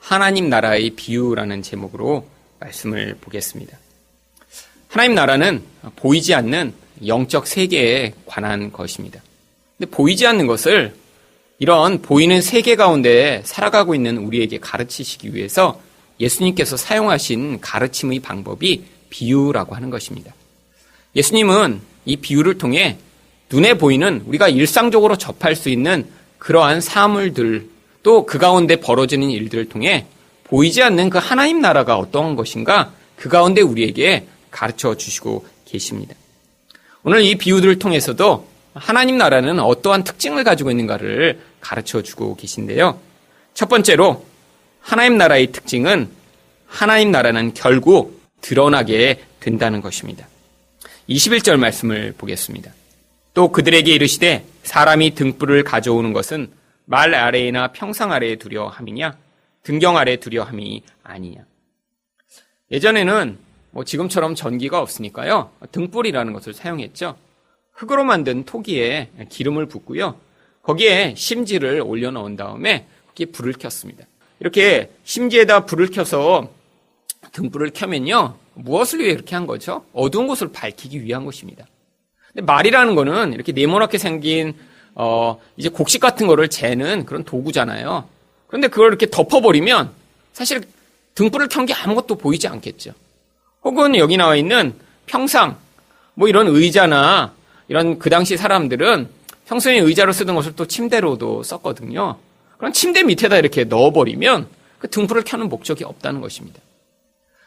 하나님 나라의 비유라는 제목으로 말씀을 보겠습니다. 하나님 나라는 보이지 않는 영적 세계에 관한 것입니다. 근데 보이지 않는 것을 이런 보이는 세계 가운데 살아가고 있는 우리에게 가르치시기 위해서 예수님께서 사용하신 가르침의 방법이 비유라고 하는 것입니다. 예수님은 이 비유를 통해 눈에 보이는 우리가 일상적으로 접할 수 있는 그러한 사물들, 또 그 가운데 벌어지는 일들을 통해 보이지 않는 그 하나님 나라가 어떠한 것인가 그 가운데 우리에게 가르쳐 주시고 계십니다. 오늘 이 비유들을 통해서도 하나님 나라는 어떠한 특징을 가지고 있는가를 가르쳐 주고 계신데요. 첫 번째로 하나님 나라의 특징은 하나님 나라는 결국 드러나게 된다는 것입니다. 21절 말씀을 보겠습니다. 또 그들에게 이르시되 사람이 등불을 가져오는 것은 말 아래이나 평상 아래에 두려 함이냐 등경 아래에 두려 함이 아니냐. 예전에는 지금처럼 전기가 없으니까요. 등불이라는 것을 사용했죠. 흙으로 만든 토기에 기름을 붓고요. 거기에 심지를 올려놓은 다음에 거기에 불을 켰습니다. 이렇게 심지에다 불을 켜서 등불을 켜면요. 무엇을 위해 이렇게 한 거죠? 어두운 곳을 밝히기 위한 것입니다. 근데 말이라는 거는 이렇게 네모나게 생긴 이제 곡식 같은 거를 재는 그런 도구잖아요. 그런데 그걸 이렇게 덮어버리면 사실 등불을 켠 게 아무것도 보이지 않겠죠. 혹은 여기 나와 있는 평상, 이런 의자나 이런 그 당시 사람들은 평소에 의자로 쓰던 것을 또 침대로도 썼거든요. 그럼 침대 밑에다 이렇게 넣어버리면 그 등불을 켜는 목적이 없다는 것입니다.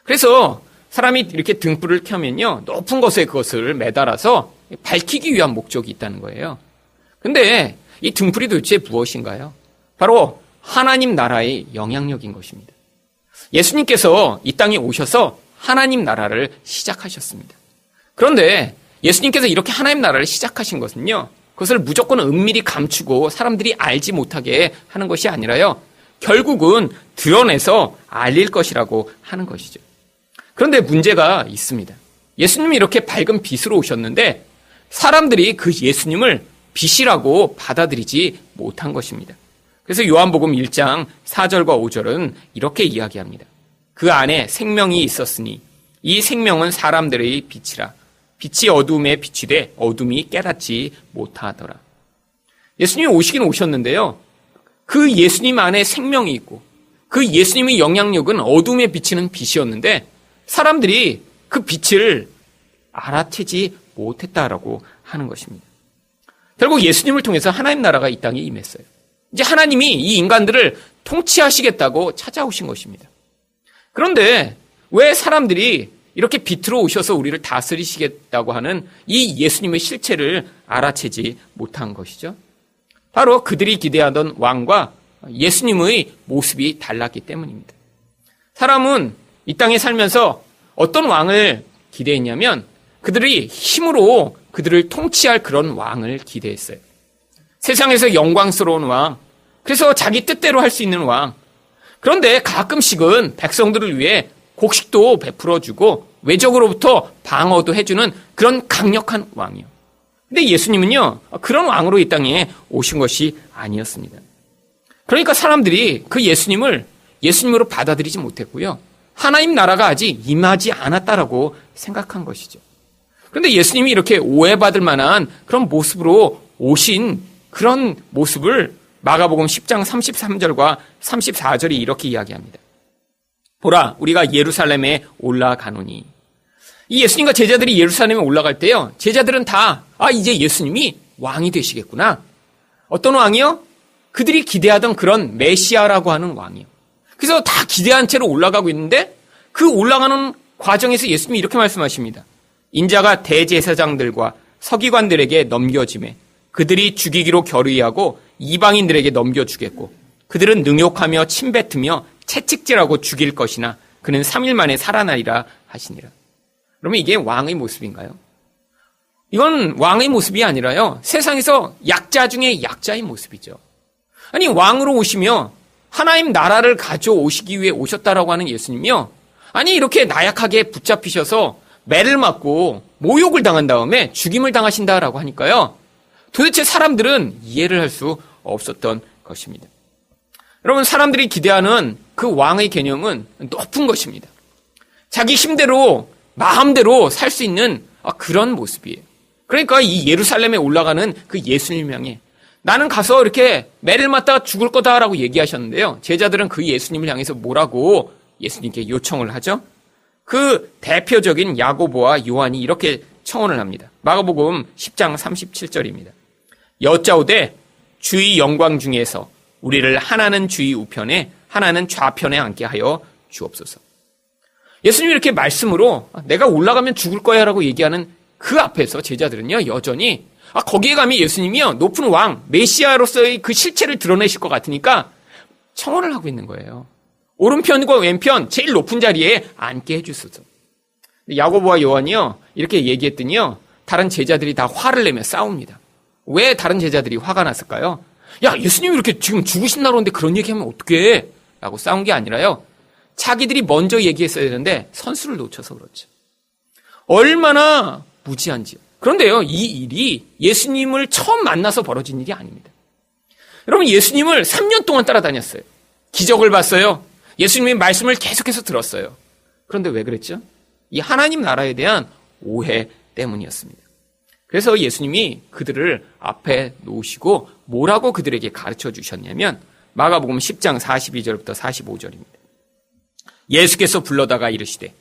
그래서 사람이 이렇게 등불을 켜면요, 높은 곳에 그것을 매달아서 밝히기 위한 목적이 있다는 거예요. 근데 이 등불이 도대체 무엇인가요? 바로 하나님 나라의 영향력인 것입니다. 예수님께서 이 땅에 오셔서 하나님 나라를 시작하셨습니다. 그런데 예수님께서 이렇게 하나님 나라를 시작하신 것은요, 그것을 무조건 은밀히 감추고 사람들이 알지 못하게 하는 것이 아니라요, 결국은 드러내서 알릴 것이라고 하는 것이죠. 그런데 문제가 있습니다. 예수님이 이렇게 밝은 빛으로 오셨는데 사람들이 그 예수님을 빛이라고 받아들이지 못한 것입니다. 그래서 요한복음 1장 4절과 5절은 이렇게 이야기합니다. 그 안에 생명이 있었으니 이 생명은 사람들의 빛이라. 빛이 어둠에 비치되 어둠이 깨닫지 못하더라. 예수님이 오시긴 오셨는데요. 그 예수님 안에 생명이 있고 그 예수님의 영향력은 어둠에 비치는 빛이었는데 사람들이 그 빛을 알아채지 못했다라고 하는 것입니다. 결국 예수님을 통해서 하나님 나라가 이 땅에 임했어요. 이제 하나님이 이 인간들을 통치하시겠다고 찾아오신 것입니다. 그런데 왜 사람들이 이렇게 빛으로 오셔서 우리를 다스리시겠다고 하는 이 예수님의 실체를 알아채지 못한 것이죠? 바로 그들이 기대하던 왕과 예수님의 모습이 달랐기 때문입니다. 사람은 이 땅에 살면서 어떤 왕을 기대했냐면 그들이 힘으로 그들을 통치할 그런 왕을 기대했어요. 세상에서 영광스러운 왕, 그래서 자기 뜻대로 할 수 있는 왕. 그런데 가끔씩은 백성들을 위해 곡식도 베풀어주고 외적으로부터 방어도 해주는 그런 강력한 왕이요. 근데 예수님은요, 그런 왕으로 이 땅에 오신 것이 아니었습니다. 그러니까 사람들이 그 예수님을 예수님으로 받아들이지 못했고요. 하나님 나라가 아직 임하지 않았다라고 생각한 것이죠. 그런데 예수님이 이렇게 오해받을 만한 그런 모습으로 오신 그런 모습을 마가복음 10장 33절과 34절이 이렇게 이야기합니다. 보라, 우리가 예루살렘에 올라가노니. 이 예수님과 제자들이 예루살렘에 올라갈 때요, 제자들은 다 이제 예수님이 왕이 되시겠구나. 어떤 왕이요? 그들이 기대하던 그런 메시아라고 하는 왕이요. 그래서 다 기대한 채로 올라가고 있는데 그 올라가는 과정에서 예수님이 이렇게 말씀하십니다. 인자가 대제사장들과 서기관들에게 넘겨짐에 그들이 죽이기로 결의하고 이방인들에게 넘겨주겠고 그들은 능욕하며 침뱉으며 채찍질하고 죽일 것이나 그는 3일 만에 살아나리라 하시니라. 그러면 이게 왕의 모습인가요? 이건 왕의 모습이 아니라요, 세상에서 약자 중에 약자의 모습이죠. 아니, 왕으로 오시며 하나님 나라를 가져오시기 위해 오셨다라고 하는 예수님이요, 아니 이렇게 나약하게 붙잡히셔서 매를 맞고 모욕을 당한 다음에 죽임을 당하신다라고 하니까요, 도대체 사람들은 이해를 할 수 없었던 것입니다. 여러분, 사람들이 기대하는 그 왕의 개념은 높은 것입니다. 자기 힘대로 마음대로 살 수 있는 그런 모습이에요. 그러니까 이 예루살렘에 올라가는 그 예수님 향해 나는 가서 이렇게 매를 맞다가 죽을 거다라고 얘기하셨는데요. 제자들은 그 예수님을 향해서 뭐라고 예수님께 요청을 하죠? 그 대표적인 야고보와 요한이 이렇게 청원을 합니다. 마가복음 10장 37절입니다. 여짜오되 주의 영광 중에서 우리를 하나는 주의 우편에 하나는 좌편에 앉게 하여 주옵소서. 예수님이 이렇게 말씀으로 내가 올라가면 죽을 거야 라고 얘기하는 그 앞에서 제자들은요, 여전히 거기에 가면 예수님이요, 높은 왕, 메시아로서의 그 실체를 드러내실 것 같으니까 청원을 하고 있는 거예요. 오른편과 왼편 제일 높은 자리에 앉게 해주소서. 야고보와 요한이요, 이렇게 얘기했더니요, 다른 제자들이 다 화를 내며 싸웁니다. 왜 다른 제자들이 화가 났을까요? 야, 예수님이 이렇게 지금 죽으신다고 하는데 그런 얘기하면 어떡해? 라고 싸운 게 아니라요, 자기들이 먼저 얘기했어야 되는데 선수를 놓쳐서 그렇죠. 얼마나 무지한지요. 그런데요, 이 일이 예수님을 처음 만나서 벌어진 일이 아닙니다. 여러분, 예수님을 3년 동안 따라다녔어요. 기적을 봤어요. 예수님의 말씀을 계속해서 들었어요. 그런데 왜 그랬죠? 이 하나님 나라에 대한 오해 때문이었습니다. 그래서 예수님이 그들을 앞에 놓으시고 뭐라고 그들에게 가르쳐 주셨냐면 마가복음 10장 42절부터 45절입니다. 예수께서 불러다가 이르시되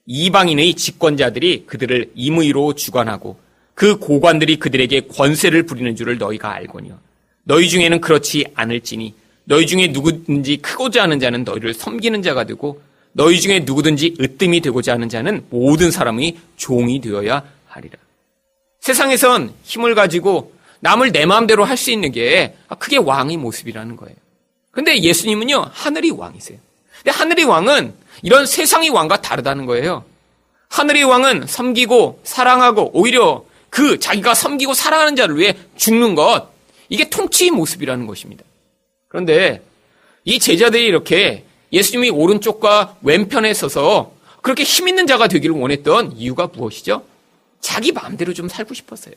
이방인의 집권자들이 그들을 임의로 주관하고 그 고관들이 그들에게 권세를 부리는 줄을 너희가 알거니와 너희 중에는 그렇지 않을지니 너희 중에 누구든지 크고자 하는 자는 너희를 섬기는 자가 되고 너희 중에 누구든지 으뜸이 되고자 하는 자는 모든 사람의 종이 되어야 하리라. 세상에선 힘을 가지고 남을 내 마음대로 할 수 있는 게 그게 왕의 모습이라는 거예요. 근데 예수님은요, 하늘의 왕이세요. 근데 하늘의 왕은 이런 세상의 왕과 다르다는 거예요. 하늘의 왕은 섬기고 사랑하고 오히려 그 자기가 섬기고 사랑하는 자를 위해 죽는 것, 이게 통치의 모습이라는 것입니다. 그런데 이 제자들이 이렇게 예수님이 오른쪽과 왼편에 서서 그렇게 힘 있는 자가 되기를 원했던 이유가 무엇이죠? 자기 마음대로 좀 살고 싶었어요.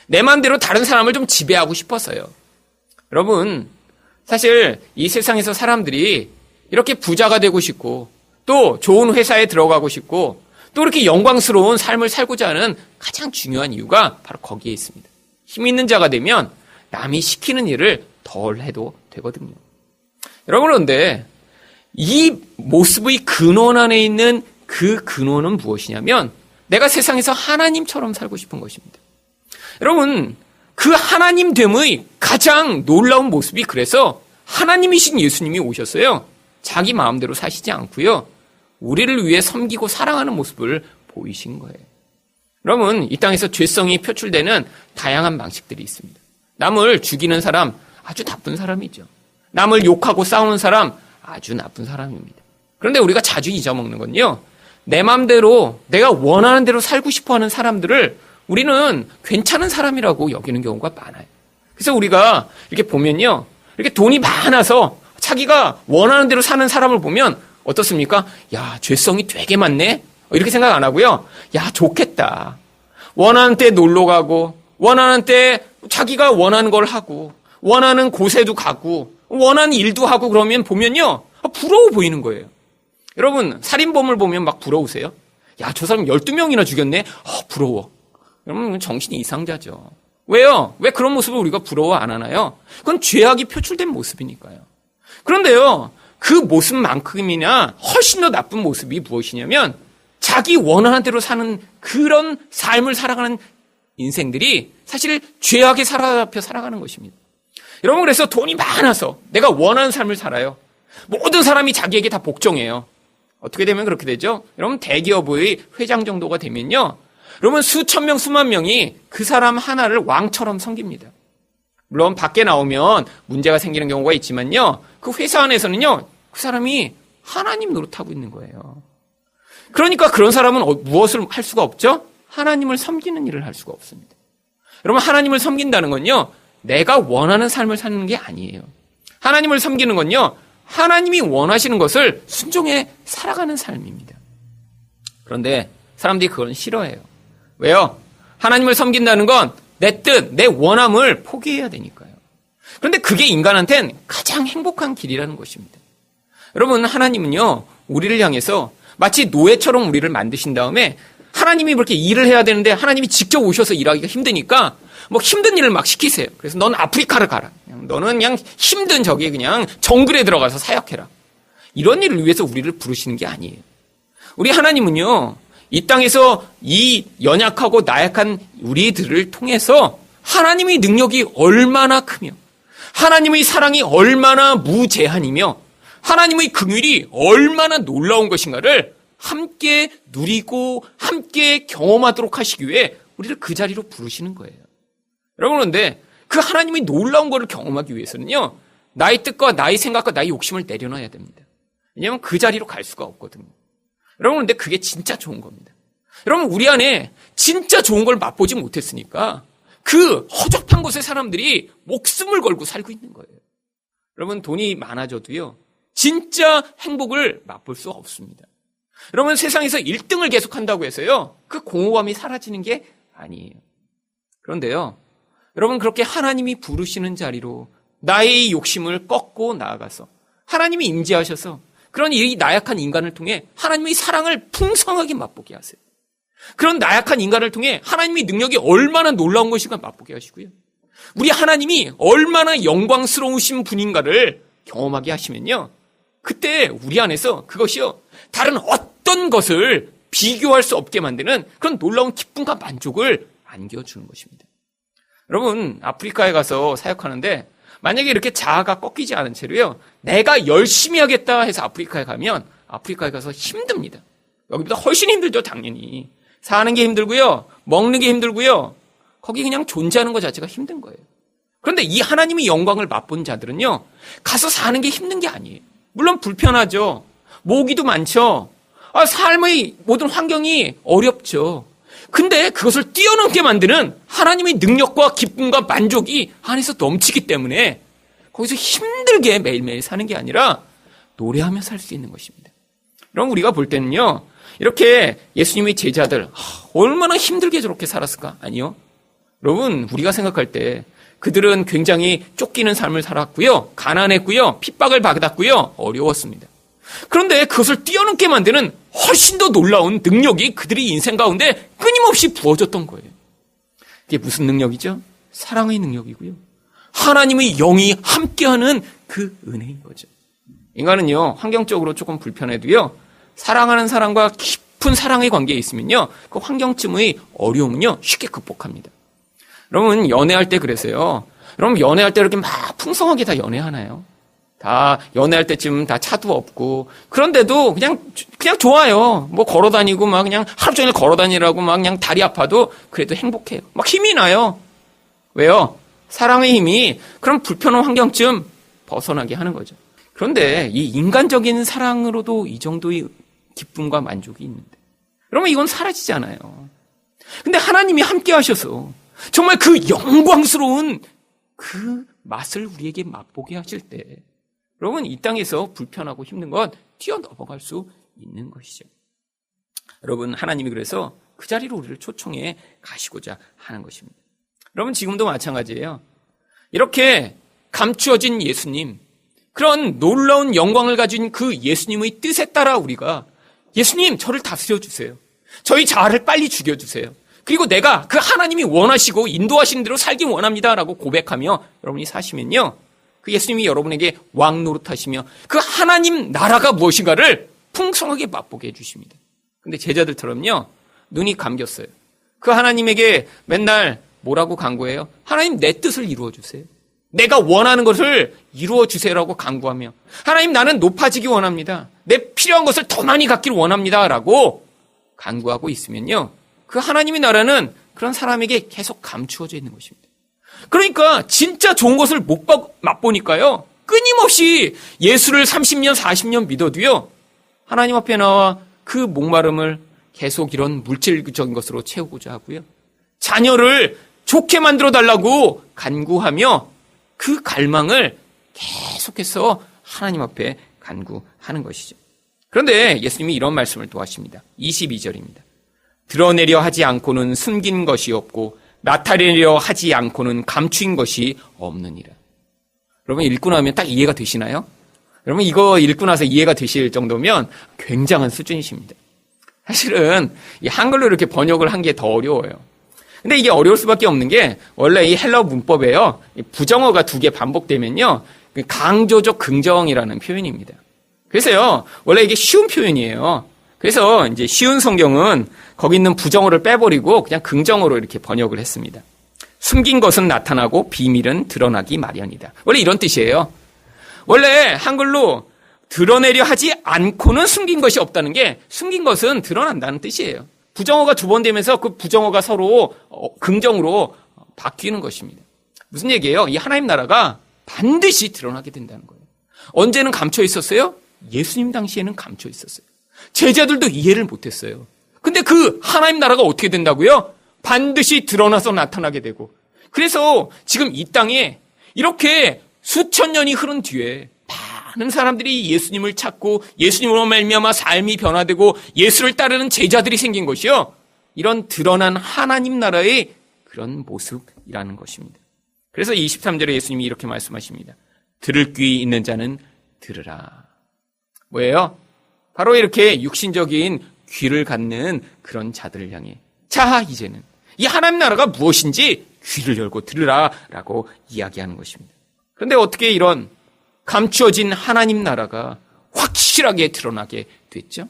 내 마음대로 다른 사람을 좀 지배하고 싶었어요. 여러분, 사실 이 세상에서 사람들이 이렇게 부자가 되고 싶고 또 좋은 회사에 들어가고 싶고 또 이렇게 영광스러운 삶을 살고자 하는 가장 중요한 이유가 바로 거기에 있습니다. 힘 있는 자가 되면 남이 시키는 일을 덜 해도 되거든요. 여러분, 그런데 이 모습의 근원 안에 있는 그 근원은 무엇이냐면 내가 세상에서 하나님처럼 살고 싶은 것입니다. 여러분, 그 하나님됨의 가장 놀라운 모습이 그래서 하나님이신 예수님이 오셨어요. 자기 마음대로 사시지 않고요, 우리를 위해 섬기고 사랑하는 모습을 보이신 거예요. 여러분, 이 땅에서 죄성이 표출되는 다양한 방식들이 있습니다. 남을 죽이는 사람, 아주 나쁜 사람이죠. 남을 욕하고 싸우는 사람, 아주 나쁜 사람입니다. 그런데 우리가 자주 잊어먹는 건요, 내 마음대로 내가 원하는 대로 살고 싶어하는 사람들을 우리는 괜찮은 사람이라고 여기는 경우가 많아요. 그래서 우리가 이렇게 보면요, 이렇게 돈이 많아서 자기가 원하는 대로 사는 사람을 보면 어떻습니까? 야, 죄성이 되게 많네? 이렇게 생각 안 하고요, 야, 좋겠다. 원하는 때 놀러 가고 원하는 때 자기가 원하는 걸 하고 원하는 곳에도 가고 원하는 일도 하고 그러면 보면요, 부러워 보이는 거예요. 여러분, 살인범을 보면 막 부러우세요? 야, 저 사람 12명이나 죽였네? 부러워. 여러분, 정신이 이상자죠. 왜요? 왜 그런 모습을 우리가 부러워 안 하나요? 그건 죄악이 표출된 모습이니까요. 그런데요, 그 모습만큼이나 훨씬 더 나쁜 모습이 무엇이냐면 자기 원하는 대로 사는 그런 삶을 살아가는 인생들이 사실 죄악에 사로잡혀 살아가는 것입니다. 여러분, 그래서 돈이 많아서 내가 원하는 삶을 살아요. 모든 사람이 자기에게 다 복종해요. 어떻게 되면 그렇게 되죠? 여러분, 대기업의 회장 정도가 되면요, 여러분, 수천 명, 수만 명이 그 사람 하나를 왕처럼 섬깁니다. 물론 밖에 나오면 문제가 생기는 경우가 있지만요, 그 회사 안에서는요, 그 사람이 하나님 노릇하고 있는 거예요. 그러니까 그런 사람은 무엇을 할 수가 없죠? 하나님을 섬기는 일을 할 수가 없습니다. 여러분, 하나님을 섬긴다는 건요, 내가 원하는 삶을 사는 게 아니에요. 하나님을 섬기는 건요, 하나님이 원하시는 것을 순종해 살아가는 삶입니다. 그런데 사람들이 그건 싫어해요. 왜요? 하나님을 섬긴다는 건 내 뜻, 내 원함을 포기해야 되니까요. 그런데 그게 인간한테는 가장 행복한 길이라는 것입니다. 여러분, 하나님은요, 우리를 향해서 마치 노예처럼 우리를 만드신 다음에 하나님이 그렇게 일을 해야 되는데 하나님이 직접 오셔서 일하기가 힘드니까 뭐 힘든 일을 막 시키세요. 그래서 넌 아프리카를 가라. 너는 그냥 힘든 저기 그냥 정글에 들어가서 사역해라. 이런 일을 위해서 우리를 부르시는 게 아니에요. 우리 하나님은요, 이 땅에서 이 연약하고 나약한 우리들을 통해서 하나님의 능력이 얼마나 크며 하나님의 사랑이 얼마나 무제한이며 하나님의 긍휼이 얼마나 놀라운 것인가를 함께 누리고 함께 경험하도록 하시기 위해 우리를 그 자리로 부르시는 거예요. 여러분, 그런데 그 하나님의 놀라운 것을 경험하기 위해서는요, 나의 뜻과 나의 생각과 나의 욕심을 내려놔야 됩니다. 왜냐하면 그 자리로 갈 수가 없거든요. 여러분, 그런데 그게 진짜 좋은 겁니다. 여러분, 우리 안에 진짜 좋은 걸 맛보지 못했으니까 그 허접한 곳의 사람들이 목숨을 걸고 살고 있는 거예요. 여러분, 돈이 많아져도요, 진짜 행복을 맛볼 수 없습니다. 여러분, 세상에서 1등을 계속한다고 해서요, 그 공허감이 사라지는 게 아니에요. 그런데요, 여러분, 그렇게 하나님이 부르시는 자리로 나의 욕심을 꺾고 나아가서 하나님이 임재하셔서 그런 이 나약한 인간을 통해 하나님의 사랑을 풍성하게 맛보게 하세요. 그런 나약한 인간을 통해 하나님의 능력이 얼마나 놀라운 것인가 맛보게 하시고요. 우리 하나님이 얼마나 영광스러우신 분인가를 경험하게 하시면요, 그때 우리 안에서 그것이요, 다른 어떤 것을 비교할 수 없게 만드는 그런 놀라운 기쁨과 만족을 안겨주는 것입니다. 여러분, 아프리카에 가서 사역하는데 만약에 이렇게 자아가 꺾이지 않은 채로요, 내가 열심히 하겠다 해서 아프리카에 가면 아프리카에 가서 힘듭니다. 여기보다 훨씬 힘들죠, 당연히. 사는 게 힘들고요, 먹는 게 힘들고요, 거기 그냥 존재하는 것 자체가 힘든 거예요. 그런데 이 하나님의 영광을 맛본 자들은요, 가서 사는 게 힘든 게 아니에요. 물론 불편하죠. 모기도 많죠. 삶의 모든 환경이 어렵죠. 근데 그것을 뛰어넘게 만드는 하나님의 능력과 기쁨과 만족이 안에서 넘치기 때문에 거기서 힘들게 매일매일 사는 게 아니라 노래하며 살 수 있는 것입니다. 그럼 우리가 볼 때는요, 이렇게 예수님의 제자들 얼마나 힘들게 저렇게 살았을까? 아니요. 여러분, 우리가 생각할 때 그들은 굉장히 쫓기는 삶을 살았고요, 가난했고요, 핍박을 받았고요, 어려웠습니다. 그런데 그것을 뛰어넘게 만드는 훨씬 더 놀라운 능력이 그들의 인생 가운데 끊임없이 부어졌던 거예요. 그게 무슨 능력이죠? 사랑의 능력이고요, 하나님의 영이 함께하는 그 은혜인 거죠. 인간은요, 환경적으로 조금 불편해도요, 사랑하는 사람과 깊은 사랑의 관계에 있으면요, 그 환경쯤의 어려움은요, 쉽게 극복합니다. 여러분, 연애할 때 그래서요, 여러분, 연애할 때 이렇게 막 풍성하게 다 연애하나요? 다 연애할 때쯤 다 차도 없고, 그런데도 그냥 좋아요. 뭐 걸어 다니고 막 그냥 하루 종일 걸어 다니라고 막 그냥 다리 아파도 그래도 행복해요. 막 힘이 나요. 왜요? 사랑의 힘이 그런 불편한 환경쯤 벗어나게 하는 거죠. 그런데 이 인간적인 사랑으로도 이 정도의 기쁨과 만족이 있는데, 여러분, 이건 사라지잖아요. 근데 하나님이 함께 하셔서 정말 그 영광스러운 그 맛을 우리에게 맛보게 하실 때, 여러분, 이 땅에서 불편하고 힘든 것 뛰어넘어갈 수 있는 것이죠. 여러분, 하나님이 그래서 그 자리로 우리를 초청해 가시고자 하는 것입니다. 여러분, 지금도 마찬가지예요. 이렇게 감추어진 예수님, 그런 놀라운 영광을 가진 그 예수님의 뜻에 따라 우리가, 예수님, 저를 다스려 주세요. 저희 자아를 빨리 죽여주세요. 그리고 내가 그 하나님이 원하시고 인도하시는 대로 살기 원합니다라고 고백하며 여러분이 사시면요, 그 예수님이 여러분에게 왕 노릇하시며 그 하나님 나라가 무엇인가를 풍성하게 맛보게 해주십니다. 근데 제자들처럼요, 눈이 감겼어요. 그 하나님에게 맨날 뭐라고 간구해요? 하나님, 내 뜻을 이루어주세요. 내가 원하는 것을 이루어주세요라고 간구하며, 하나님, 나는 높아지기 원합니다. 내 필요한 것을 더 많이 갖기를 원합니다라고 간구하고 있으면요, 그 하나님의 나라는 그런 사람에게 계속 감추어져 있는 것입니다. 그러니까 진짜 좋은 것을 못 맛보니까요, 끊임없이 예수를 30년, 40년 믿어도요, 하나님 앞에 나와 그 목마름을 계속 이런 물질적인 것으로 채우고자 하고요, 자녀를 좋게 만들어달라고 간구하며 그 갈망을 계속해서 하나님 앞에 간구하는 것이죠. 그런데 예수님이 이런 말씀을 또 하십니다. 22절입니다. 드러내려 하지 않고는 숨긴 것이 없고 나타내려 하지 않고는 감추인 것이 없느니라. 여러분 읽고 나면 딱 이해가 되시나요? 여러분 이거 읽고 나서 이해가 되실 정도면 굉장한 수준이십니다. 사실은 이 한글로 이렇게 번역을 한 게 더 어려워요. 근데 이게 어려울 수밖에 없는 게 원래 이 헬라어 문법에요. 부정어가 2개 반복되면요. 강조적 긍정이라는 표현입니다. 그래서요. 원래 이게 쉬운 표현이에요. 그래서 이제 쉬운 성경은 거기 있는 부정어를 빼버리고 그냥 긍정어로 이렇게 번역을 했습니다. 숨긴 것은 나타나고 비밀은 드러나기 마련이다. 원래 이런 뜻이에요. 원래 한글로 드러내려 하지 않고는 숨긴 것이 없다는 게 숨긴 것은 드러난다는 뜻이에요. 부정어가 2번 되면서 그 부정어가 서로 긍정으로 바뀌는 것입니다. 무슨 얘기예요? 이 하나님 나라가 반드시 드러나게 된다는 거예요. 언제는 감춰 있었어요? 예수님 당시에는 감춰 있었어요. 제자들도 이해를 못했어요. 근데 그 하나님 나라가 어떻게 된다고요? 반드시 드러나서 나타나게 되고, 그래서 지금 이 땅에 이렇게 수천 년이 흐른 뒤에 많은 사람들이 예수님을 찾고 예수님으로 말미암아 삶이 변화되고 예수를 따르는 제자들이 생긴 것이요, 이런 드러난 하나님 나라의 그런 모습이라는 것입니다. 그래서 23절에 예수님이 이렇게 말씀하십니다. 들을 귀 있는 자는 들으라. 뭐예요? 바로 이렇게 육신적인 귀를 갖는 그런 자들을 향해, 자 이제는 이 하나님 나라가 무엇인지 귀를 열고 들으라라고 이야기하는 것입니다. 그런데 어떻게 이런 감추어진 하나님 나라가 확실하게 드러나게 됐죠?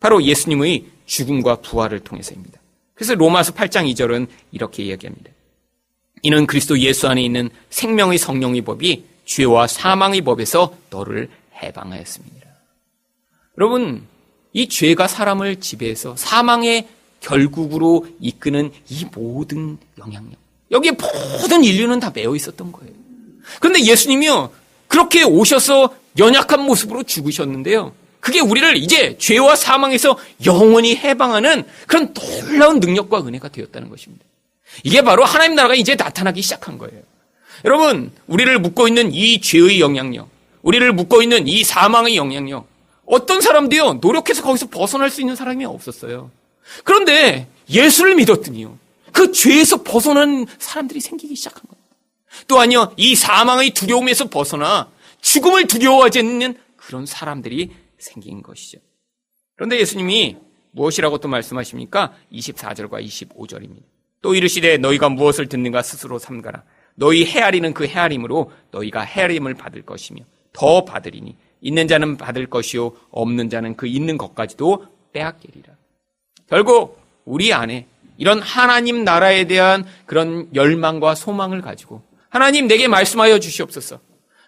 바로 예수님의 죽음과 부활을 통해서입니다. 그래서 로마서 8장 2절은 이렇게 이야기합니다. 이는 그리스도 예수 안에 있는 생명의 성령의 법이 죄와 사망의 법에서 너를 해방하였습니다. 여러분, 이 죄가 사람을 지배해서 사망의 결국으로 이끄는 이 모든 영향력, 여기에 모든 인류는 다 매여 있었던 거예요. 그런데 예수님이요, 그렇게 오셔서 연약한 모습으로 죽으셨는데요, 그게 우리를 이제 죄와 사망에서 영원히 해방하는 그런 놀라운 능력과 은혜가 되었다는 것입니다. 이게 바로 하나님 나라가 이제 나타나기 시작한 거예요. 여러분, 우리를 묶고 있는 이 죄의 영향력, 우리를 묶고 있는 이 사망의 영향력, 어떤 사람도요, 노력해서 거기서 벗어날 수 있는 사람이 없었어요. 그런데 예수를 믿었더니요, 그 죄에서 벗어난 사람들이 생기기 시작한 거예요. 또한요, 이 사망의 두려움에서 벗어나 죽음을 두려워하지 않는 그런 사람들이 생긴 것이죠. 그런데 예수님이 무엇이라고 또 말씀하십니까? 24절과 25절입니다. 또 이르시되 너희가 무엇을 듣는가 스스로 삼가라. 너희 헤아리는 그 헤아림으로 너희가 헤아림을 받을 것이며 더 받으리니 있는 자는 받을 것이요 없는 자는 그 있는 것까지도 빼앗기리라. 결국 우리 안에 이런 하나님 나라에 대한 그런 열망과 소망을 가지고, 하나님 내게 말씀하여 주시옵소서,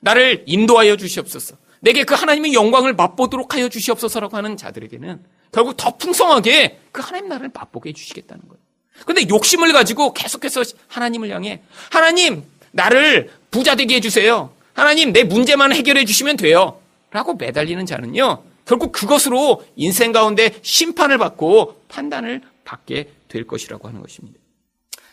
나를 인도하여 주시옵소서, 내게 그 하나님의 영광을 맛보도록 하여 주시옵소서라고 하는 자들에게는 결국 더 풍성하게 그 하나님 나라를 맛보게 해주시겠다는 거예요. 그런데 욕심을 가지고 계속해서 하나님을 향해, 하나님 나를 부자 되게 해주세요, 하나님 내 문제만 해결해 주시면 돼요 라고 매달리는 자는요, 결국 그것으로 인생 가운데 심판을 받고 판단을 받게 될 것이라고 하는 것입니다.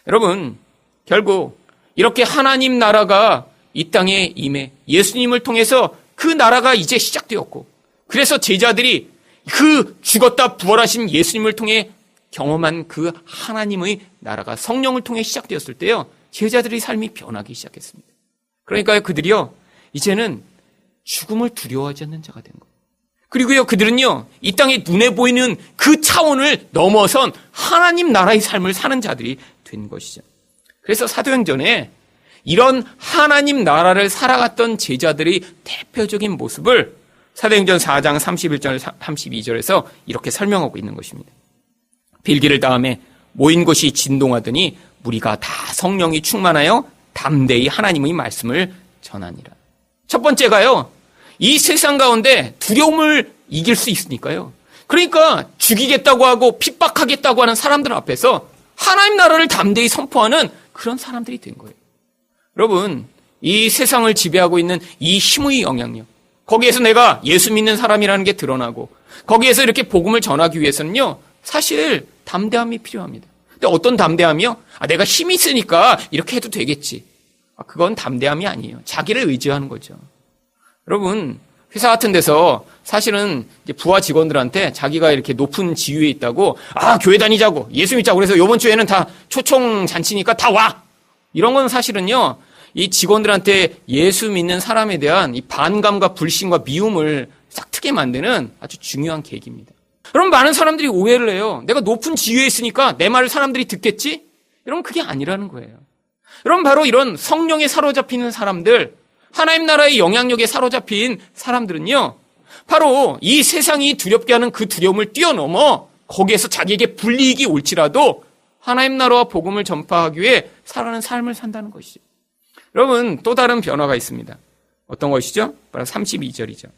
여러분, 결국 이렇게 하나님 나라가 이 땅에 임해 예수님을 통해서 그 나라가 이제 시작되었고, 그래서 제자들이 그 죽었다 부활하신 예수님을 통해 경험한 그 하나님의 나라가 성령을 통해 시작되었을 때요, 제자들의 삶이 변하기 시작했습니다. 그러니까요, 그들이요, 이제는 죽음을 두려워하지 않는 자가 된 거예요. 그리고요, 그들은요, 이 땅에 눈에 보이는 그 차원을 넘어선 하나님 나라의 삶을 사는 자들이 된 것이죠. 그래서 사도행전에 이런 하나님 나라를 살아갔던 제자들의 대표적인 모습을 사도행전 4장 31절 32절에서 이렇게 설명하고 있는 것입니다. 빌기를 다음에 모인 곳이 진동하더니 무리가 다 성령이 충만하여 담대히 하나님의 말씀을 전하니라. 첫 번째가요, 이 세상 가운데 두려움을 이길 수 있으니까요, 그러니까 죽이겠다고 하고 핍박하겠다고 하는 사람들 앞에서 하나님 나라를 담대히 선포하는 그런 사람들이 된 거예요. 여러분, 이 세상을 지배하고 있는 이 힘의 영향력, 거기에서 내가 예수 믿는 사람이라는 게 드러나고, 거기에서 이렇게 복음을 전하기 위해서는요, 사실 담대함이 필요합니다. 근데 어떤 담대함이요? 내가 힘이 있으니까 이렇게 해도 되겠지. 그건 담대함이 아니에요. 자기를 의지하는 거죠. 여러분, 회사 같은 데서 사실은 이제 부하 직원들한테 자기가 이렇게 높은 지위에 있다고, 교회 다니자고, 예수 믿자고, 그래서 이번 주에는 다 초청 잔치니까 다 와! 이런 건 사실은요, 이 직원들한테 예수 믿는 사람에 대한 이 반감과 불신과 미움을 싹트게 만드는 아주 중요한 계기입니다. 여러분, 많은 사람들이 오해를 해요. 내가 높은 지위에 있으니까 내 말을 사람들이 듣겠지? 여러분, 그게 아니라는 거예요. 여러분, 바로 이런 성령에 사로잡히는 사람들, 하나님 나라의 영향력에 사로잡힌 사람들은요, 바로 이 세상이 두렵게 하는 그 두려움을 뛰어넘어 거기에서 자기에게 불이익이 올지라도 하나님 나라와 복음을 전파하기 위해 살아가는 삶을 산다는 것이죠. 여러분, 또 다른 변화가 있습니다. 어떤 것이죠? 바로 32절이죠.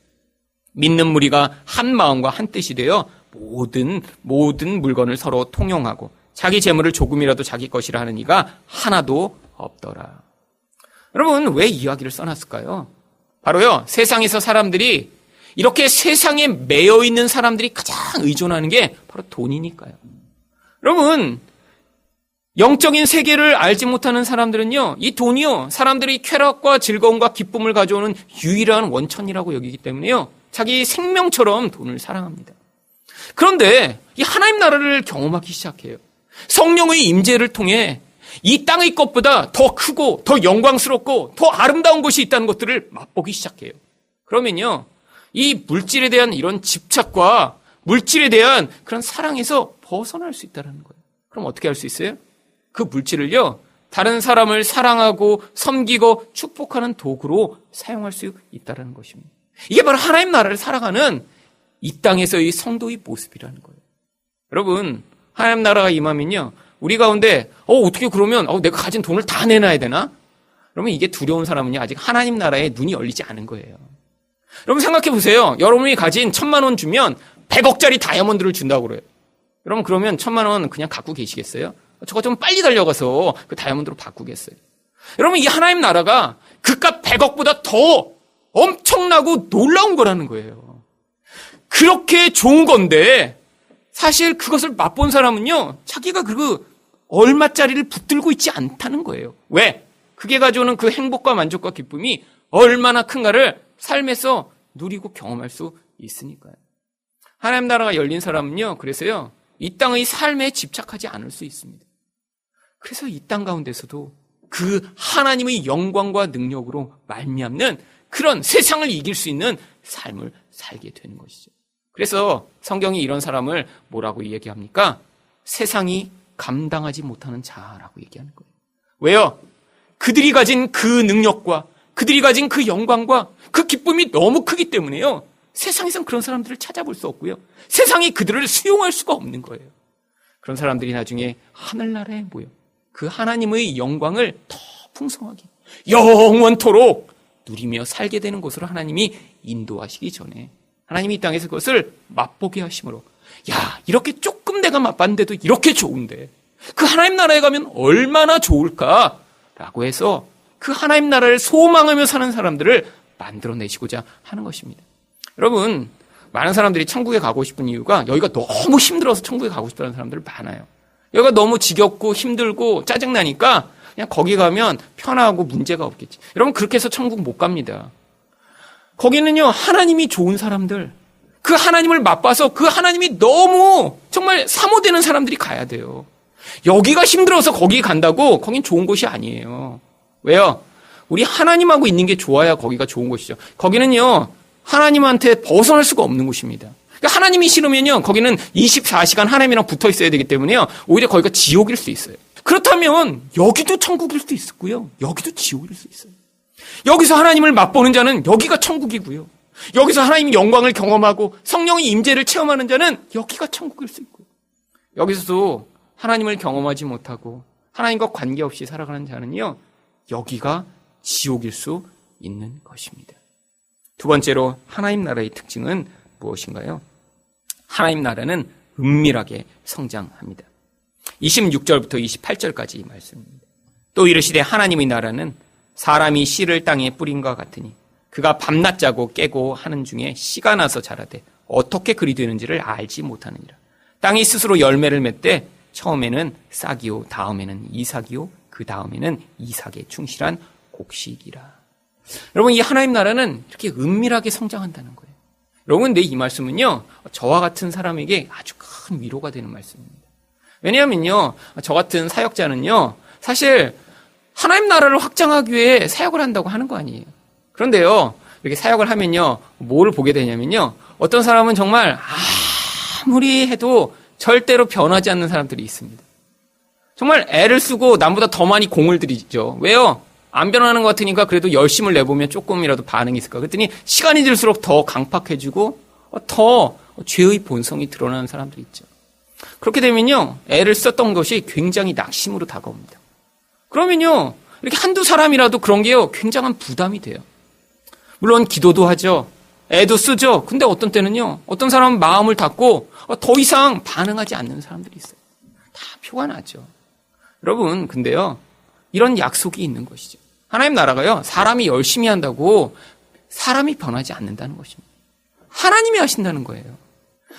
믿는 무리가 한 마음과 한 뜻이 되어 모든 물건을 서로 통용하고 자기 재물을 조금이라도 자기 것이라 하는 이가 하나도 없더라. 여러분, 왜 이 이야기를 써놨을까요? 바로요, 세상에서 사람들이 이렇게 세상에 매여 있는 사람들이 가장 의존하는 게 바로 돈이니까요. 여러분, 영적인 세계를 알지 못하는 사람들은요, 이 돈이요, 사람들이 쾌락과 즐거움과 기쁨을 가져오는 유일한 원천이라고 여기기 때문에요, 자기 생명처럼 돈을 사랑합니다. 그런데 이 하나님 나라를 경험하기 시작해요. 성령의 임재를 통해 이 땅의 것보다 더 크고 더 영광스럽고 더 아름다운 것이 있다는 것들을 맛보기 시작해요. 그러면요, 이 물질에 대한 이런 집착과 물질에 대한 그런 사랑에서 벗어날 수 있다는 거예요. 그럼 어떻게 할 수 있어요? 그 물질을요, 다른 사람을 사랑하고 섬기고 축복하는 도구로 사용할 수 있다는 것입니다. 이게 바로 하나님 나라를 살아가는 이 땅에서의 성도의 모습이라는 거예요. 여러분, 하나님 나라가 임하면요, 우리 가운데 어떻게 그러면 내가 가진 돈을 다 내놔야 되나? 그러면 이게 두려운 사람은요, 아직 하나님 나라에 눈이 열리지 않은 거예요. 여러분, 생각해 보세요. 여러분이 가진 1,000만 원 주면 100억짜리 다이아몬드를 준다고 그래요. 여러분, 그러면 1,000만 원 그냥 갖고 계시겠어요? 저거 좀 빨리 달려가서 그 다이아몬드로 바꾸겠어요. 여러분, 이 하나님 나라가 그깟 100억보다 더 엄청나고 놀라운 거라는 거예요. 그렇게 좋은 건데 사실 그것을 맛본 사람은요, 자기가 그 얼마짜리를 붙들고 있지 않다는 거예요. 왜? 그게 가져오는 그 행복과 만족과 기쁨이 얼마나 큰가를 삶에서 누리고 경험할 수 있으니까요. 하나님 나라가 열린 사람은요, 그래서요, 이 땅의 삶에 집착하지 않을 수 있습니다. 그래서 이 땅 가운데서도 그 하나님의 영광과 능력으로 말미암는 그런 세상을 이길 수 있는 삶을 살게 되는 것이죠. 그래서 성경이 이런 사람을 뭐라고 얘기합니까? 세상이 감당하지 못하는 자라고 얘기하는 거예요. 왜요? 그들이 가진 그 능력과 그들이 가진 그 영광과 그 기쁨이 너무 크기 때문에요, 세상에선 그런 사람들을 찾아볼 수 없고요, 세상이 그들을 수용할 수가 없는 거예요. 그런 사람들이 나중에 하늘나라에 모여 그 하나님의 영광을 더 풍성하게 영원토록 누리며 살게 되는 곳으로 하나님이 인도하시기 전에 하나님이 이 땅에서 그것을 맛보게 하심으로, 야, 이렇게 조금 내가 맛봤는데도 이렇게 좋은데 그 하나님 나라에 가면 얼마나 좋을까라고 해서 그 하나님 나라를 소망하며 사는 사람들을 만들어내시고자 하는 것입니다. 여러분, 많은 사람들이 천국에 가고 싶은 이유가 여기가 너무 힘들어서 천국에 가고 싶다는 사람들 많아요. 여기가 너무 지겹고 힘들고 짜증나니까 그냥 거기 가면 편하고 문제가 없겠지. 여러분, 그렇게 해서 천국 못 갑니다. 거기는요, 하나님이 좋은 사람들, 그 하나님을 맛봐서 그 하나님이 너무 정말 사모되는 사람들이 가야 돼요. 여기가 힘들어서 거기 간다고 거긴 좋은 곳이 아니에요. 왜요? 우리 하나님하고 있는 게 좋아야 거기가 좋은 곳이죠. 거기는요, 하나님한테 벗어날 수가 없는 곳입니다. 그러니까 하나님이 싫으면요, 거기는 24시간 하나님이랑 붙어 있어야 되기 때문에요, 오히려 거기가 지옥일 수 있어요. 그렇다면 여기도 천국일 수도 있고요, 여기도 지옥일 수 있어요. 여기서 하나님을 맛보는 자는 여기가 천국이고요, 여기서 하나님의 영광을 경험하고 성령의 임재를 체험하는 자는 여기가 천국일 수 있고요, 여기서도 하나님을 경험하지 못하고 하나님과 관계없이 살아가는 자는요, 여기가 지옥일 수 있는 것입니다. 두 번째로 하나님 나라의 특징은 무엇인가요? 하나님 나라는 은밀하게 성장합니다. 26절부터 28절까지 말씀입니다. 또 이르시되 하나님의 나라는 사람이 씨를 땅에 뿌린과 같으니 그가 밤낮 자고 깨고 하는 중에 씨가 나서 자라되 어떻게 그리 되는지를 알지 못하느니라. 땅이 스스로 열매를 맺되 처음에는 싹이요 다음에는 이삭이요 그 다음에는 이삭에 충실한 곡식이라. 여러분, 이 하나님 나라는 이렇게 은밀하게 성장한다는 거예요. 여러분, 근데 이 말씀은요, 저와 같은 사람에게 아주 큰 위로가 되는 말씀입니다. 왜냐하면요, 저 같은 사역자는요, 사실 하나님 나라를 확장하기 위해 사역을 한다고 하는 거 아니에요. 그런데요, 이렇게 사역을 하면요, 뭘 보게 되냐면요, 어떤 사람은 정말 아무리 해도 절대로 변하지 않는 사람들이 있습니다. 정말 애를 쓰고 남보다 더 많이 공을 들이죠. 왜요? 안 변하는 것 같으니까 그래도 열심을 내보면 조금이라도 반응이 있을까. 그랬더니 시간이 들수록 더 강팍해지고 더 죄의 본성이 드러나는 사람들이 있죠. 그렇게 되면요, 애를 썼던 것이 굉장히 낙심으로 다가옵니다. 그러면요, 이렇게 한두 사람이라도 그런 게요, 굉장한 부담이 돼요. 물론 기도도 하죠. 애도 쓰죠. 근데 어떤 때는요, 어떤 사람은 마음을 닫고 더 이상 반응하지 않는 사람들이 있어요. 다 표가 나죠. 여러분, 근데요, 이런 약속이 있는 것이죠. 하나님 나라가요, 사람이 열심히 한다고 사람이 변하지 않는다는 것입니다. 하나님이 하신다는 거예요.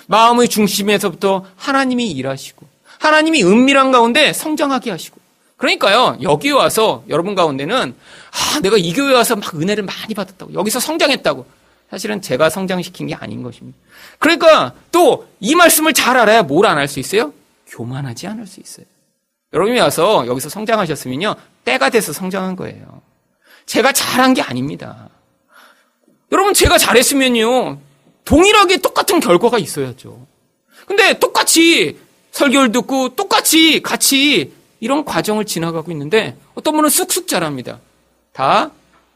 마음의 중심에서부터 하나님이 일하시고, 하나님이 은밀한 가운데 성장하게 하시고. 그러니까요, 여기 와서 여러분 가운데는 내가 이 교회 와서 막 은혜를 많이 받았다고, 여기서 성장했다고. 사실은 제가 성장시킨 게 아닌 것입니다. 그러니까 또 이 말씀을 잘 알아야 뭘 안 할 수 있어요? 교만하지 않을 수 있어요. 여러분이 와서 여기서 성장하셨으면요, 때가 돼서 성장한 거예요. 제가 잘한 게 아닙니다. 여러분, 제가 잘했으면요, 동일하게 똑같은 결과가 있어야죠. 근데 똑같이 설교를 듣고 똑같이 같이 이런 과정을 지나가고 있는데 어떤 분은 쑥쑥 자랍니다. 다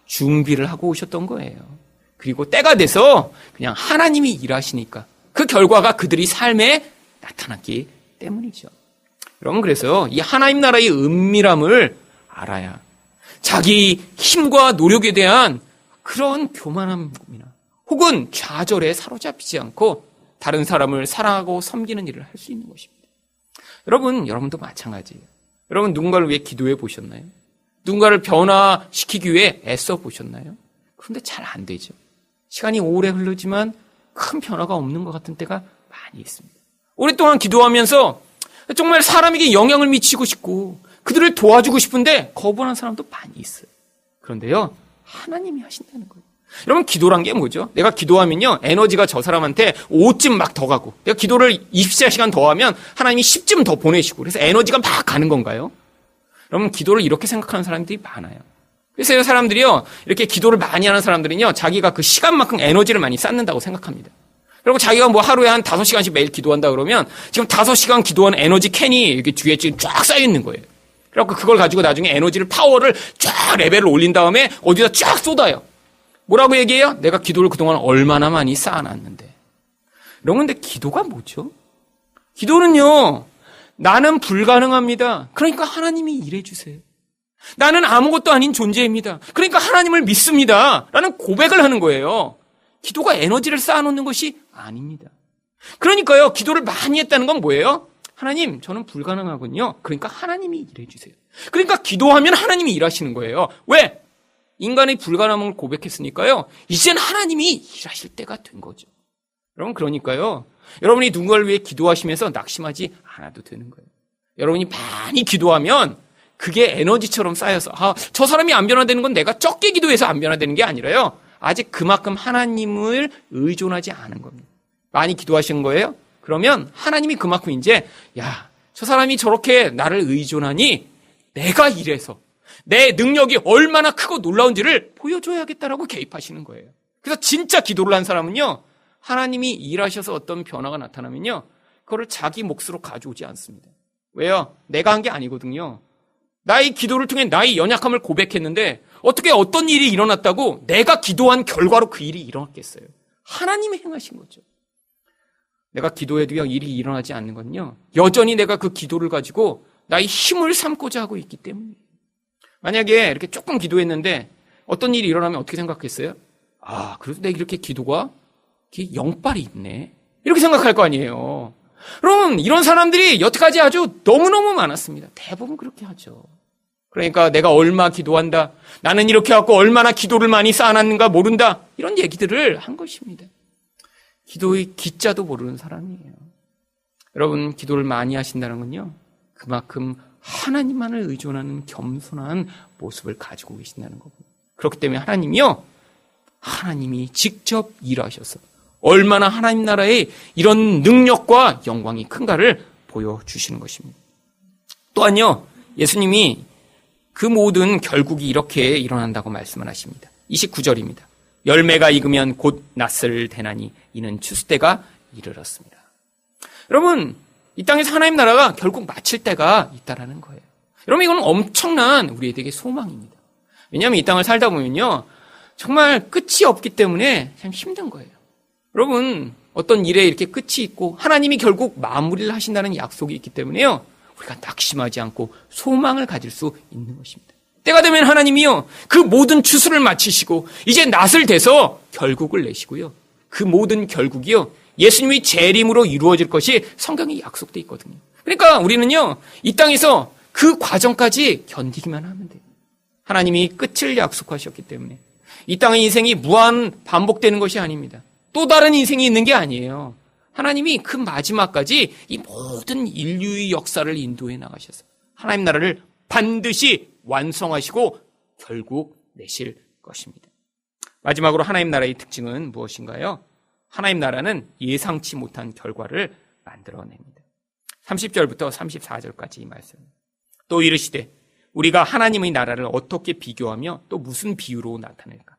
준비를 하고 오셨던 거예요. 그리고 때가 돼서 그냥 하나님이 일하시니까 그 결과가 그들이 삶에 나타났기 때문이죠. 여러분, 그래서 이 하나님 나라의 은밀함을 알아야 자기 힘과 노력에 대한 그런 교만함이나 혹은 좌절에 사로잡히지 않고 다른 사람을 사랑하고 섬기는 일을 할 수 있는 것입니다. 여러분도 마찬가지예요. 여러분, 누군가를 위해 기도해 보셨나요? 누군가를 변화시키기 위해 애써 보셨나요? 그런데 잘 안 되죠. 시간이 오래 흐르지만 큰 변화가 없는 것 같은 때가 많이 있습니다. 오랫동안 기도하면서 정말 사람에게 영향을 미치고 싶고 그들을 도와주고 싶은데 거부하는 사람도 많이 있어요. 그런데요, 하나님이 하신다는 거예요. 여러분, 기도란 게 뭐죠? 내가 기도하면요, 에너지가 저 사람한테 5쯤 막 더 가고, 내가 기도를 24시간 더 하면 하나님이 10쯤 더 보내시고, 그래서 에너지가 막 가는 건가요? 여러분, 기도를 이렇게 생각하는 사람들이 많아요. 그래서 사람들이요, 이렇게 기도를 많이 하는 사람들은요, 자기가 그 시간만큼 에너지를 많이 쌓는다고 생각합니다. 그리고 자기가 뭐 하루에 한 5시간씩 매일 기도한다 그러면 지금 5시간 기도한 에너지 캔이 이렇게 뒤에 지금 쫙 쌓여 있는 거예요. 그래갖고 그걸 가지고 나중에 에너지를, 파워를 쫙 레벨을 올린 다음에 어디다 쫙 쏟아요. 뭐라고 얘기해요? 내가 기도를 그동안 얼마나 많이 쌓아놨는데. 여러분, 근데 기도가 뭐죠? 기도는요, 나는 불가능합니다. 그러니까 하나님이 일해주세요. 나는 아무것도 아닌 존재입니다. 그러니까 하나님을 믿습니다. 라는 고백을 하는 거예요. 기도가 에너지를 쌓아놓는 것이 아닙니다. 그러니까요, 기도를 많이 했다는 건 뭐예요? 하나님, 저는 불가능하군요. 그러니까 하나님이 일해주세요. 그러니까 기도하면 하나님이 일하시는 거예요. 왜? 인간의 불가능함을 고백했으니까요, 이젠 하나님이 일하실 때가 된 거죠. 여러분, 그러니까요, 여러분이 누군가를 위해 기도하시면서 낙심하지 않아도 되는 거예요. 여러분이 많이 기도하면 그게 에너지처럼 쌓여서 저 사람이 안 변화되는 건 내가 적게 기도해서 안 변화되는 게 아니라요, 아직 그만큼 하나님을 의존하지 않은 겁니다. 많이 기도하신 거예요? 그러면 하나님이 그만큼 이제 저 사람이 저렇게 나를 의존하니 내가 이래서 내 능력이 얼마나 크고 놀라운지를 보여줘야겠다라고 개입하시는 거예요. 그래서 진짜 기도를 한 사람은요, 하나님이 일하셔서 어떤 변화가 나타나면요, 그거를 자기 몫으로 가져오지 않습니다. 왜요? 내가 한 게 아니거든요. 나의 기도를 통해 나의 연약함을 고백했는데 어떻게 어떤 일이 일어났다고 내가 기도한 결과로 그 일이 일어났겠어요? 하나님이 행하신 거죠. 내가 기도해도요, 일이 일어나지 않는 건요, 여전히 내가 그 기도를 가지고 나의 힘을 삼고자 하고 있기 때문이에요. 만약에 이렇게 조금 기도했는데 어떤 일이 일어나면 어떻게 생각했어요? 그래도 내가 이렇게 기도가 영빨이 있네, 이렇게 생각할 거 아니에요. 그럼 이런 사람들이 여태까지 아주 너무너무 많았습니다. 대부분 그렇게 하죠. 그러니까 내가 얼마 기도한다, 나는 이렇게 하고 얼마나 기도를 많이 쌓아놨는가 모른다, 이런 얘기들을 한 것입니다. 기도의 기자도 모르는 사람이에요. 여러분, 기도를 많이 하신다는 건요, 그만큼 하나님만을 의존하는 겸손한 모습을 가지고 계신다는 거고요. 그렇기 때문에 하나님이 직접 일하셔서 얼마나 하나님 나라의 이런 능력과 영광이 큰가를 보여주시는 것입니다. 또한요, 예수님이 그 모든 결국이 이렇게 일어난다고 말씀을 하십니다. 29절입니다. 열매가 익으면 곧 낫을 대나니 이는 추수 때가 이르렀습니다. 여러분, 이 땅에서 하나님 나라가 결국 마칠 때가 있다라는 거예요. 여러분, 이건 엄청난 우리에게 소망입니다. 왜냐하면 이 땅을 살다 보면요, 정말 끝이 없기 때문에 참 힘든 거예요. 여러분, 어떤 일에 이렇게 끝이 있고 하나님이 결국 마무리를 하신다는 약속이 있기 때문에요, 우리가 낙심하지 않고 소망을 가질 수 있는 것입니다. 때가 되면 하나님이요, 그 모든 추수를 마치시고 이제 낫을 대서 결국을 내시고요, 그 모든 결국이요, 예수님이 재림으로 이루어질 것이 성경에 약속되어 있거든요. 그러니까 우리는요, 이 땅에서 그 과정까지 견디기만 하면 돼요. 하나님이 끝을 약속하셨기 때문에 이 땅의 인생이 무한 반복되는 것이 아닙니다. 또 다른 인생이 있는 게 아니에요. 하나님이 그 마지막까지 이 모든 인류의 역사를 인도해 나가셔서 하나님 나라를 반드시 완성하시고 결국 내실 것입니다. 마지막으로 하나님 나라의 특징은 무엇인가요? 하나님 나라는 예상치 못한 결과를 만들어냅니다. 30절부터 34절까지 이 말씀. 또 이르시되 우리가 하나님의 나라를 어떻게 비교하며 또 무슨 비유로 나타낼까?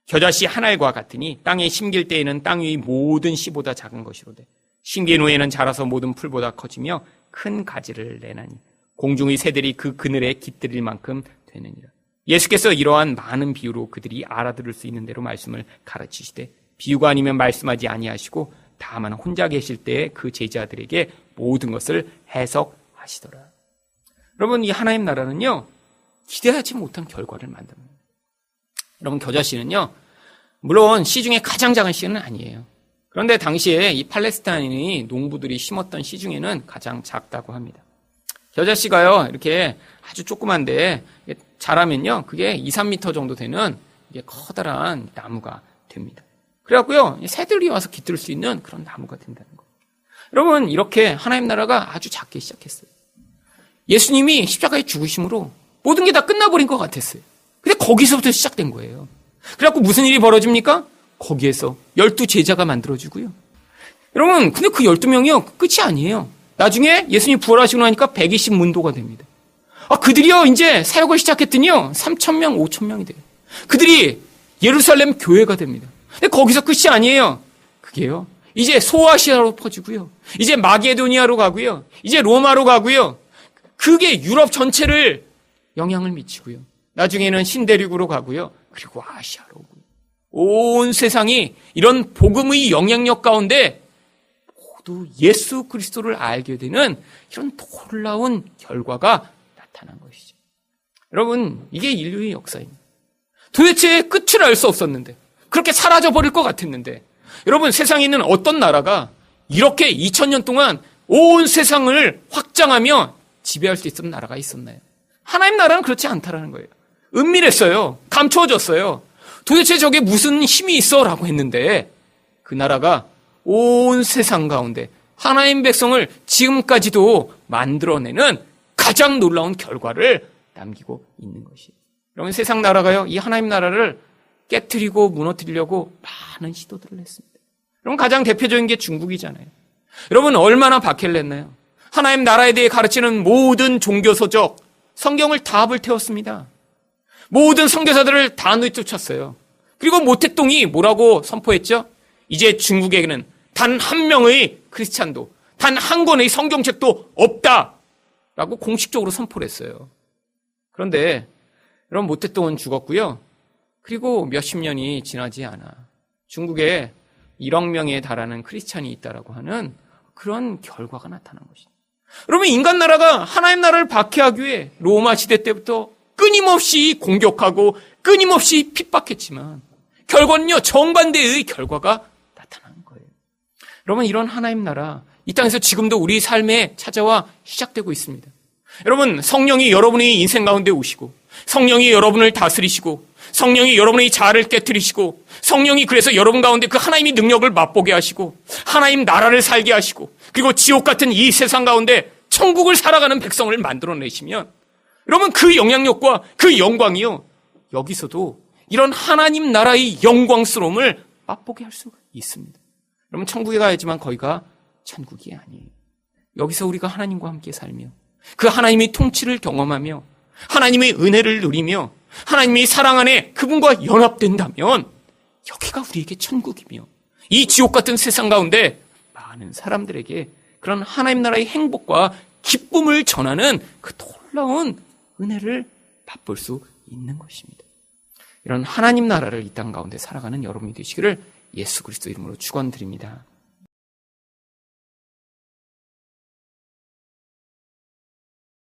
겨자씨 한 알과 같으니 땅에 심길 때에는 땅 위의 모든 씨보다 작은 것이로되 심긴 후에는 자라서 모든 풀보다 커지며 큰 가지를 내나니 공중의 새들이 그 그늘에 깃들일 만큼 되느니라. 예수께서 이러한 많은 비유로 그들이 알아들을 수 있는 대로 말씀을 가르치시되 비유가 아니면 말씀하지 아니하시고 다만 혼자 계실 때에 그 제자들에게 모든 것을 해석하시더라. 여러분, 이 하나님 나라는요, 기대하지 못한 결과를 만듭니다. 여러분, 겨자씨는요, 물론 씨 중에 가장 작은 씨는 아니에요. 그런데 당시에 이 팔레스타인의 농부들이 심었던 씨 중에는 가장 작다고 합니다. 겨자씨가요, 이렇게 아주 조그만데 자라면요, 그게 2, 3m 정도 되는 이게 커다란 나무가 됩니다. 그래갖고요, 새들이 와서 깃들 수 있는 그런 나무가 된다는 거예요. 여러분, 이렇게 하나님 나라가 아주 작게 시작했어요. 예수님이 십자가에 죽으심으로 모든 게 다 끝나버린 것 같았어요. 근데 거기서부터 시작된 거예요. 그래갖고 무슨 일이 벌어집니까? 거기에서 12 제자가 만들어지고요. 여러분, 근데 그 12명이요, 끝이 아니에요. 나중에 예수님이 부활하시고 나니까 120 문도가 됩니다. 그들이요, 이제 사역을 시작했더니요, 3,000명, 5,000명이 돼요. 그들이 예루살렘 교회가 됩니다. 근데 거기서 끝이 아니에요. 그게요, 이제 소아시아로 퍼지고요, 이제 마게도니아로 가고요, 이제 로마로 가고요, 그게 유럽 전체를 영향을 미치고요, 나중에는 신대륙으로 가고요, 그리고 아시아로 오고요. 온 세상이 이런 복음의 영향력 가운데 모두 예수 그리스도를 알게 되는 이런 놀라운 결과가 나타난 것이죠. 여러분, 이게 인류의 역사입니다. 도대체 끝을 알 수 없었는데, 그렇게 사라져버릴 것 같았는데, 여러분, 세상에 있는 어떤 나라가 이렇게 2000년 동안 온 세상을 확장하며 지배할 수 있었던 나라가 있었나요? 하나님 나라는 그렇지 않다라는 거예요. 은밀했어요. 감추어졌어요. 도대체 저게 무슨 힘이 있어? 라고 했는데 그 나라가 온 세상 가운데 하나님 백성을 지금까지도 만들어내는 가장 놀라운 결과를 남기고 있는 것이에요. 여러분, 세상 나라가요, 이 하나님 나라를 깨트리고 무너뜨리려고 많은 시도들을 했습니다. 여러분, 가장 대표적인 게 중국이잖아요. 여러분, 얼마나 박해를 했나요? 하나님 나라에 대해 가르치는 모든 종교서적, 성경을 다 불태웠습니다. 모든 선교사들을 다 내쫓았어요. 그리고 모택동이 뭐라고 선포했죠? 이제 중국에게는 단 한 명의 크리스찬도, 단 한 권의 성경책도 없다라고 공식적으로 선포를 했어요. 그런데 여러분, 모택동은 죽었고요. 그리고 몇십 년이 지나지 않아 중국에 1억 명에 달하는 크리스찬이 있다라고 하는 그런 결과가 나타난 것입니다. 여러분, 인간 나라가 하나님 나라를 박해하기 위해 로마 시대 때부터 끊임없이 공격하고 끊임없이 핍박했지만 결과는요, 정반대의 결과가 나타난 거예요. 여러분, 이런 하나님 나라, 이 땅에서 지금도 우리 삶에 찾아와 시작되고 있습니다. 여러분, 성령이 여러분의 인생 가운데 오시고, 성령이 여러분을 다스리시고, 성령이 여러분의 자아를 깨트리시고, 성령이 그래서 여러분 가운데 그 하나님의 능력을 맛보게 하시고, 하나님 나라를 살게 하시고, 그리고 지옥 같은 이 세상 가운데 천국을 살아가는 백성을 만들어내시면, 여러분, 그 영향력과 그 영광이요, 여기서도 이런 하나님 나라의 영광스러움을 맛보게 할 수 있습니다. 여러분, 천국에 가야지만 거기가 천국이 아니에요. 여기서 우리가 하나님과 함께 살며 그 하나님의 통치를 경험하며 하나님의 은혜를 누리며 하나님의 사랑 안에 그분과 연합된다면 여기가 우리에게 천국이며 이 지옥 같은 세상 가운데 많은 사람들에게 그런 하나님 나라의 행복과 기쁨을 전하는 그 놀라운 은혜를 맛볼 수 있는 것입니다. 이런 하나님 나라를 이 땅 가운데 살아가는 여러분이 되시기를 예수 그리스도 이름으로 축원드립니다.